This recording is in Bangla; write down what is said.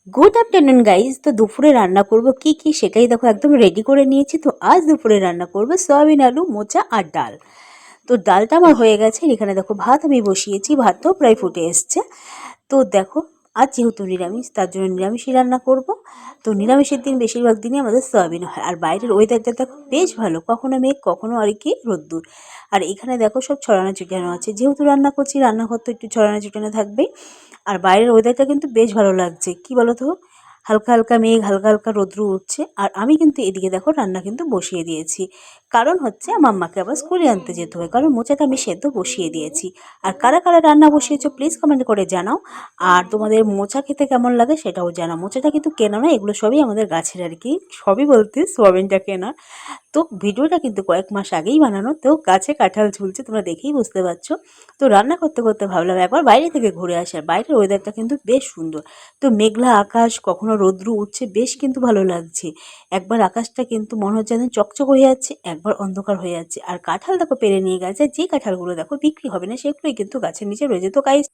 Good afternoon guys. তো দুপুরে রান্না করব কি সেটাই দেখো একদম রেডি করে নিয়েছি। তো আজ দুপুরে রান্না করব সয়াবিন আলু মোচা আর ডাল। তো ডালটা আমার হয়ে গেছে, এখানে দেখো ভাত আমি বসিয়েছি, ভাতটাও প্রায় ফুটে এসছে। তো দেখো আজ যেহেতু নিরামিষ, তার জন্য নিরামিষই রান্না করব। তো নিরামিষের দিন বেশিরভাগ দিনই আমাদের সয়াবিন হয়। আর বাইরের ওয়েদারটা দেখো বেশ ভালো, কখনো মেঘ কখনো আর কি রোদ্দুর। আর এখানে দেখো সব ছড়ানো ছিটানো আছে, যেহেতু রান্না করছি রান্নাঘর তো একটু ছড়ানো ছিটানো থাকবেই। আর বাইরের ওয়েদারটা কিন্তু বেশ ভালো লাগছে, কি বলো তো, হালকা হালকা মেঘ, হালকা হালকা রৌদ্র উঠছে। আর আমি কিন্তু এদিকে দেখো রান্না কিন্তু বসিয়ে দিয়েছি, কারণ হচ্ছে আমার মাম্মাকে আবার স্কুলে আনতে যেতে হবে, কারণ মোচাটা আমি সেদ্ধ বসিয়ে দিয়েছি। আর কারা কারা রান্না বসিয়েছো প্লিজ কমেন্ট করে জানাও। আর তোমাদের মোচা খেতে কেমন লাগে সেটাও জানাও। মোচাটা কিন্তু কেনা না, এগুলো সবই আমাদের গাছের আর কি, সবই বলতে সোয়াবিনটা কেনা। তো ভিডিওটা কিন্তু কয়েক মাস আগেই বানানো, তো গাছে কাঁঠাল ঝুলছে তোমরা দেখেই বুঝতে পারছো। তো রান্না করতে করতে ভাবলাম একবার বাইরে থেকে ঘুরে আসি, আর বাইরের ওয়েদারটা কিন্তু বেশ সুন্দর। তো মেঘলা আকাশ, কখনো রৌদ্র উঠছে, বেশ কিন্তু ভালো লাগছে। একবার আকাশটা কিন্তু মনে হচ্ছে যেন চকচক হয়ে যাচ্ছে, একবার অন্ধকার হয়ে যাচ্ছে। আর কাঁঠাল দেখো পেরে নিয়ে গেছে, যে কাঁঠালগুলো দেখো বিক্রি হবে না সেগুলোই কিন্তু গাছের নিচে রয়েছে। তো গাইস